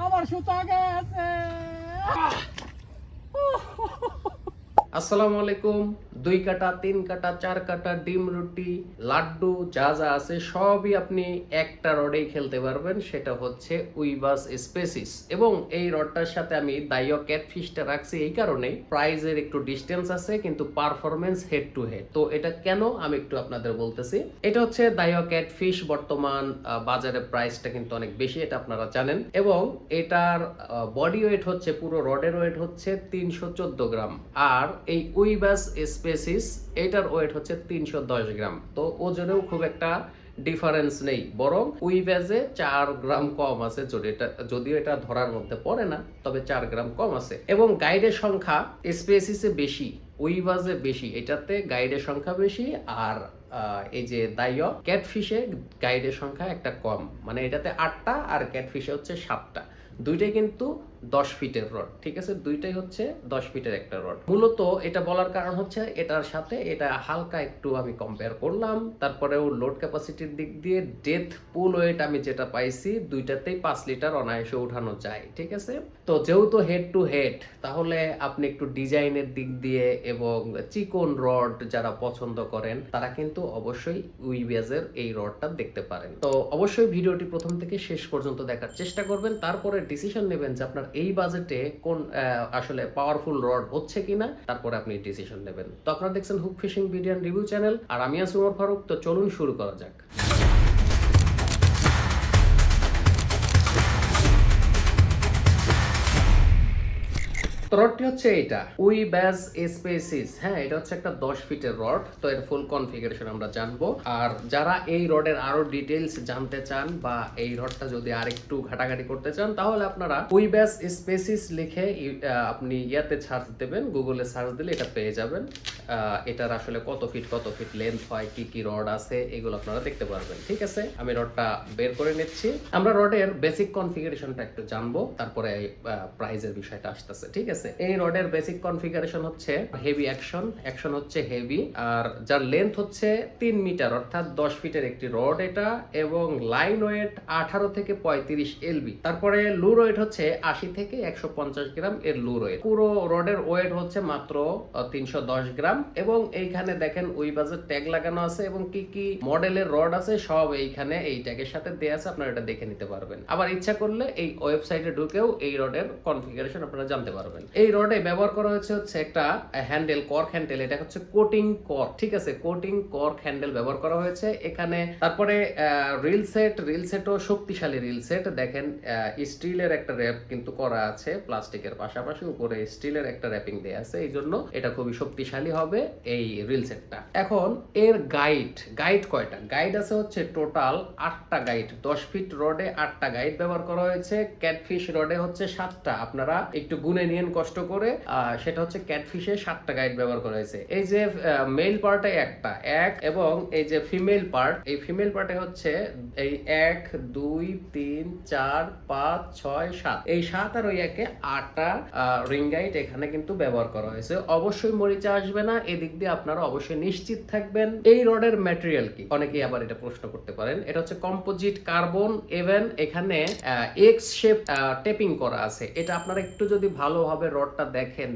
আমার সুতা গেছে। আসসালামু আলাইকুম। 2 কাটা 3 কাটা 4 কাটা ডিম রুটি লাড্ডু যা যা আছে সবই আপনি একটা রডেই খেলতে পারবেন, সেটা হচ্ছে উইবাস স্পেসিস। এবং এই রডটার সাথে আমি দাইও ক্যাটফিশটা রাখছি এই কারণে, প্রাইজের একটু ডিস্টেন্স আছে কিন্তু পারফরমেন্স হেড টু হেড। তো এটা কেন আমি একটু আপনাদের বলতেছি। এটা হচ্ছে দাইও ক্যাটফিশ, বর্তমান বাজারে প্রাইসটা কিন্তু অনেক বেশি, এটা আপনারা জানেন। এবং এটার বডি ওয়েট হচ্ছে, পুরো রডের ওয়েট হচ্ছে 314 গ্রাম। আর এই উইবাস স্পেসিস এটার ওয়েট হচ্ছে 310 গ্রাম। তো ওজনেও খুব একটা ডিফারেন্স নেই, বরং উইবাসে 4 গ্রাম কম আছে। যদিও এটা ধরার মধ্যে পড়ে না, তবে 4 গ্রাম কম আছে। এবং গাইডের সংখ্যা স্পেসিসে বেশি, উইবাসে বেশি। এটাতে গাইডের সংখ্যা বেশি, আর এই যে দাইও ক্যাটফিশে গাইডের সংখ্যা একটা কম, মানে এটাতে 8টা আর ক্যাটফিশে হচ্ছে 7টা। দুইটাই কিন্তু 10 ফিটের রড, ঠিক আছে, দুইটাই হচ্ছে 10 ফিটের একটা রড। মূলত এটা বলার কারণ হচ্ছে এটার সাথে এটা হালকা একটু আমি কম্পেয়ার করলাম, তারপরেও লোড ক্যাপাসিটির দিক দিয়ে ডেথ পুল ওয়েট আমি যেটা পাইছি, দুইটাতেই 5 লিটার অনায়াসে উঠানো যায়, ঠিক আছে। তো যেহেতু হেড টু হেড, তাহলে আপনি একটু ডিজাইনের দিক দিয়ে এবং চিকন রড যারা পছন্দ করেন তারা কিন্তু অবশ্যই উইবাসের এই রডটা দেখতে পারেন। তো অবশ্যই ভিডিওটি প্রথম থেকে শেষ পর্যন্ত দেখার চেষ্টা করবেন, তারপরে ডিসিশন নেবেন যে আপনার এই বাজেটে কোন আসলে পাওয়ারফুল রড হচ্ছে কিনা, তারপরে আপনি ডিসিশন নেবেন। তো আপনারা দেখছেন hook fishing video and review channel, আর আমি আছি ওমর ফারুক। তো চলুন শুরু করা যাক। রডটি হচ্ছে এটা উইবাস স্পেসিস। হ্যাঁ, এটা হচ্ছে একটা 10 ফিটের রড। তো এর ফুল কনফিগারেশন আমরা জানবো। আর যারা এই রডের আরো ডিটেইলস জানতে চান বা এই রডটা যদি আরেকটু ঘাটাঘাটি করতে চান, তাহলে আপনারা উইবাস স্পেসিস লিখে আপনি ইয়াতে সার্চ দেবেন, গুগলে সার্চ দিলে এটা পেয়ে যাবেন। এটার আসলে কত ফিট লেন্থ হয়, কি কি রড আছে, এগুলো আপনারা দেখতে পারবেন, ঠিক আছে। আমি রডটা বের করে নিচ্ছি। আমরা রডের বেসিক কনফিগারেশনটা একটু জানবো, তারপরে প্রাইজের বিষয়টা আসতেছে, ঠিক আছে। এই রডের বেসিক কনফিগারেশন হচ্ছে হেভি অ্যাকশন হচ্ছে হেভি, আর যার লেন্থ হচ্ছে 3 মিটার, অর্থাৎ 10 ফিটের একটি রড এটা। এবং লাইন ওয়েট 18 থেকে 35 এলবি। তারপরে লুর ওয়েট হচ্ছে 80 থেকে 150 গ্রাম এর লুর ওয়েট। পুরো রডের ওয়েট হচ্ছে মাত্র 310 গ্রাম। এবং এইখানে দেখেন উইবাসের ট্যাগ লাগানো আছে, এবং কি কি মডেলের রড আছে সব এইখানে এই ট্যাগের সাথে দেয়া আছে, আপনারা এটা দেখে নিতে পারবেন। আবার ইচ্ছা করলে এই ওয়েবসাইটে ঢুকেও এই রডের কনফিগারেশন আপনারা জানতে পারবেন। এই রডে ব্যবহার করা হচ্ছে একটা হ্যান্ডেল, কর্ক হ্যান্ডেল। এটা হচ্ছে কোটিং কর্ক, ঠিক আছে, কোটিং কর্ক হ্যান্ডেল ব্যবহার করা হয়েছে এখানে। তারপরে রিল সেটও শক্তিশালী রিল সেট। দেখেন স্টিলের একটা র্যাপ কিন্তু করা আছে, প্লাস্টিকের পাশাপাশি উপরে স্টিলের একটা র্যাপিং দেয়া আছে, এই জন্য এটা খুবই শক্তিশালী হবে এই রিল সেটটা। এখন এর গাইড কয়টা? গাইড আছে হচ্ছে টোটাল 8টা গাইড। 10 ফিট রডে 8টা গাইড ব্যবহার করা হয়েছে। ক্যাটফিশ রডে হচ্ছে 7টা। আপনারা একটু গুনে নিয়েন কষ্ট করে, সেটা হচ্ছে ক্যাটফিশে 7টা গাইড ব্যবহার করা হয়েছে। এই যে মেল পার্টে একটা এবং এই যে ফিমেল পার্ট, এই ফিমেল পার্টে হচ্ছে এই 1 2 3 4 5 6 7, এই 7 আর ওই 8টা রিং গাইড এখানে কিন্তু ব্যবহার করা হয়েছে। অবশ্যই মরিচা আসবে না, এদিক দিয়ে আপনারা অবশ্যই নিশ্চিত থাকবেন। এই রডের ম্যাটেরিয়াল কি, অনেকেই আবার এটা প্রশ্ন করতে পারেন। এটা হচ্ছে কম্পোজিট কার্বন। ইভেন এখানে এক্স শেপ টেপিং করা আছে। এটা আপনারা একটু যদি ভালোভাবে রডটা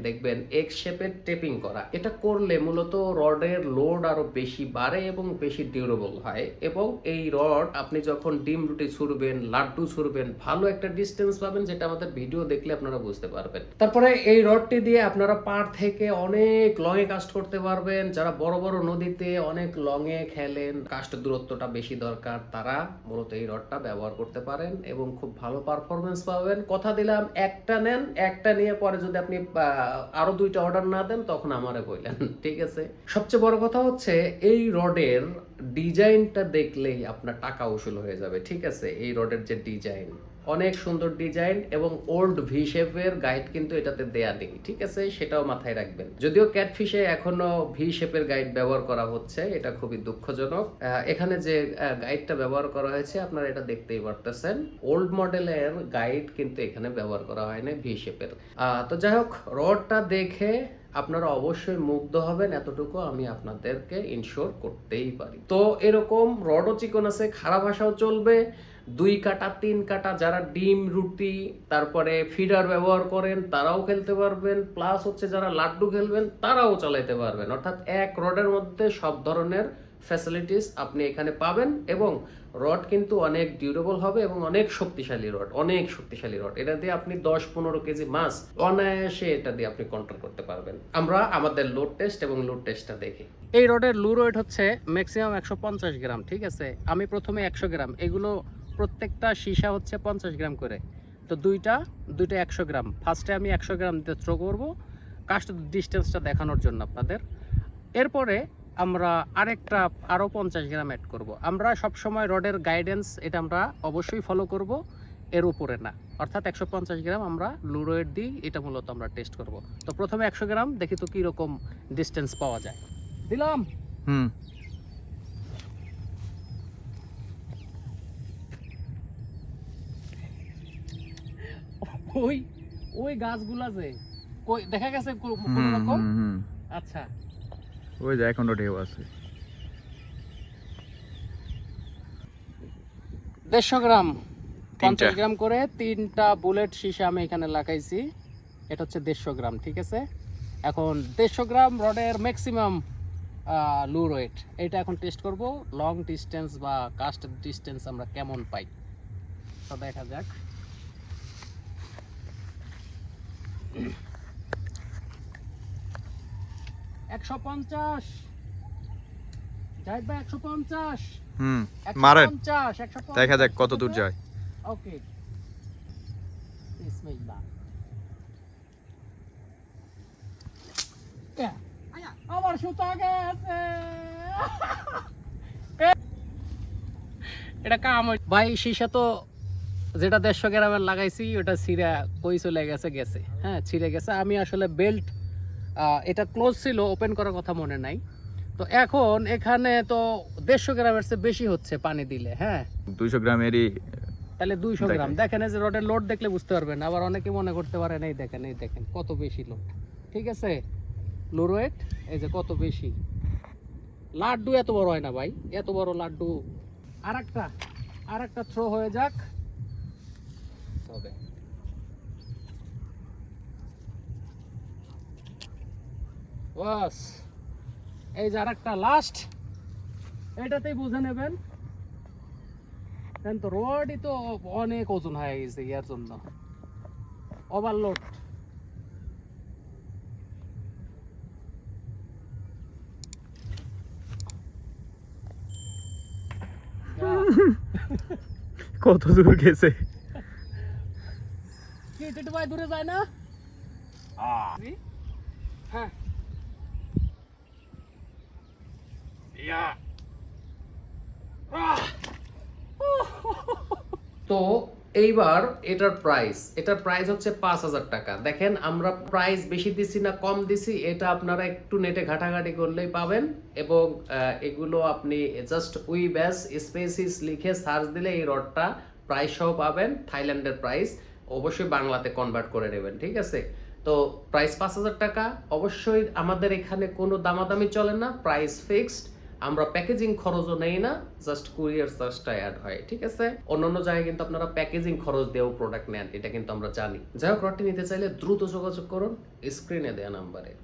দেখবেন এক্স শেপের টেপিং করা। এটা করলে মূলত রডের লোড আরো বেশি বাড়ে এবং বেশি ডিউরেবল হয়। এবং এই রড আপনি যখন ডিম রুটি ছুড়বেন, লাড্ডু ছুড়বেন, ভালো একটা ডিস্টেন্স পাবেন, যেটা আমাদের ভিডিও দেখলে আপনারা বুঝতে পারবেন। তারপরে এই রডটি দিয়ে আপনারা পার থেকে অনেক লং এ কাস্ট করতে পারবেন। যারা বড় বড় নদীতে অনেক লং এ খেলেন, কাস্ট দূরত্বটা বেশি দরকার, তারা মূলত এই রডটা ব্যবহার করতে পারেন এবং খুব ভালো পারফরমেন্স পাবেন। কথা দিলাম, একটা নেন, একটা নিয়ে পরে যদি আপনি আরো 2টা অর্ডার না দেন তখন আমারে বললেন, ঠিক আছে। সবচেয়ে বড় কথা হচ্ছে এই রডের ডিজাইনটা দেখলেই আপনার টাকা উসুল হয়ে যাবে, ঠিক আছে। এই রডের যে ডিজাইন, অনেক সুন্দর ডিজাইন, এবং ওল্ড ভি শেপের গাইড কিন্তু এটাতে দেয়া নেই, ঠিক আছে, সেটাও মাথায় রাখবেন। যদিও ক্যাটফিশে এখনো ভি শেপের গাইড ব্যবহার করা হচ্ছে, এটা খুবই দুঃখজনক। এখানে যে গাইডটা ব্যবহার করা হয়েছে আপনারা এটা দেখতেই পারতেছেন, ওল্ড মডেলের গাইড কিন্তু এখানে ব্যবহার করা হয় না ভি শেপের। তো যাই হোক, রডটা দেখে আপনারা অবশ্যই মুগ্ধ হবেন, এতটুকু আমি আপনাদেরকে ইনশোর করতেই পারি। তো এরকম রডও চিকন আছে, খারাপ ভাষাও চলবে, 2 কাটা 3 কাটা যারা ডিম রুটি তারপরে ফিডার ব্যবহার করেন তারাও খেলতে পারবেন, প্লাস হচ্ছে যারা লাড্ডু খেলবেন তারাও চালাইতে পারবেন। অর্থাৎ এক রডের মধ্যে সব ধরনের ফ্যাসিলিটিস আপনি এখানে পাবেন, এবং রড কিন্তু অনেক ডিউরেবল হবে এবং অনেক শক্তিশালী রড, অনেক শক্তিশালী রড। এটা দিয়ে আপনি 10-15 কেজি মাছ অনায়াসে এটা দিয়ে আপনি কন্ট্রোল করতে পারবেন। আমরা আমাদের লোড টেস্ট এবং লোড টেস্টটা দেখি। এই রডের লুর ওয়েট হচ্ছে ম্যাক্সিমাম 150 গ্রাম, ঠিক আছে। আমি প্রথমে 100 গ্রাম, এগুলো প্রত্যেকটা সীসা হচ্ছে 50 গ্রাম করে, তো দুইটা 100 গ্রাম। ফার্স্টে আমি 100 গ্রাম দিয়ে থ্রো করবো কাস্ট ডিস্টেন্সটা দেখানোর জন্য আপনাদের। এরপরে আমরা আরও 50 গ্রাম অ্যাড করব। আমরা সবসময় রডের গাইডেন্স এটা আমরা অবশ্যই ফলো করব, এর উপরে না। অর্থাৎ 150 গ্রাম আমরা লুর ওয়েট দিই, এটা মূলত আমরা টেস্ট করব। তো প্রথমে 100 গ্রাম দেখি তো কীরকম ডিস্টেন্স পাওয়া যায়। দিলাম। ওই ওই গাছগুলা যে কই দেখা গেছে কোনো রকম। আচ্ছা, ওই যে এখনো ঢেউ আছে। 150 গ্রাম 50 গ্রাম করে 3টা বুলেট সীসা আমি এখানে লাগাইছি। এটা হচ্ছে 150 গ্রাম, ঠিক আছে। এখন 150 গ্রাম রডের ম্যাক্সিমাম লুর ওয়েট, এটা এখন টেস্ট করব। লং ডিস্টেন্স বা কাস্ট ডিস্টেন্স আমরা কেমন পাই তো দেখা যাক। 150 জাহিদ ভাই, 150। মারেন, 150 দেখা যাক কত দূর যায়। ওকে, বিসমিল্লাহ। আমার সুতা গেছে। এটা কাম ভাই, সীসা তো যেটা 150 গ্রামের লাগাইছি ওটা ছিঁড়া কই চলে গেছে। হ্যাঁ, ছিঁড়ে গেছে। আমি আসলে বেল্ট এটা ক্লোজ ছিল, ওপেন করার কথা মনে নাই। তো এখন এখানে তো 150 গ্রামের চেয়ে বেশি হচ্ছে পানি দিলে। হ্যাঁ, 200 গ্রামেরই, তাহলে 200 গ্রাম। দেখেন এই যে রডের লোড দেখলে বুঝতে পারবেন। আবার অনেকে মনে করতে পারেন এই দেখেন কত বেশি লোড, ঠিক আছে। লোড ওয়েট এই যে কত বেশি। লাড্ডু এত বড় হয় না ভাই, এত বড় লাড্ডু। আরেকটা থ্রো হয়ে যাক তবে। বাস, এই যে আরেকটা লাস্ট, এটাতেই বুঝে নেবেন। তো রডই তো অনেক ওজন হয়ে গেছে ইয়ার জন্য, ওভারলোড। কত দূর গেছে? কি টিটু ভাই দূরে যায় না? হ্যাঁ, তো এইবার এটার প্রাইস হচ্ছে 5000 টাকা। দেখেন আমরা প্রাইস বেশি দিছি না কম দিছি, এটা আপনারা একটু নেটে ঘাটাঘাটি করলেই পাবেন। এবং এগুলো আপনি জাস্ট উই ব্যাস স্পেসিস লিখে সার্চ দিলে এই রডটা প্রাইস সহ পাবেন। থাইল্যান্ডের প্রাইস, অবশ্যই বাংলাতে কনভার্ট করে নেবেন, ঠিক আছে। তো প্রাইস 5000 টাকা। অবশ্যই আমাদের এখানে কোনো দামাদামি চলে না, প্রাইস ফিক্সড। আমরা প্যাকেজিং খরচও নেই না, জাস্ট কুরিয়ার চার্জটা অ্যাড হয়, ঠিক আছে। অন্যান্য জায়গায় কিন্তু আপনারা প্যাকেজিং খরচ দিয়েও প্রোডাক্ট নেন, এটা কিন্তু আমরা জানি। যাই হোক, রডটি নিতে চাইলে দ্রুত যোগাযোগ করুন স্ক্রিনে দেওয়া নাম্বারে।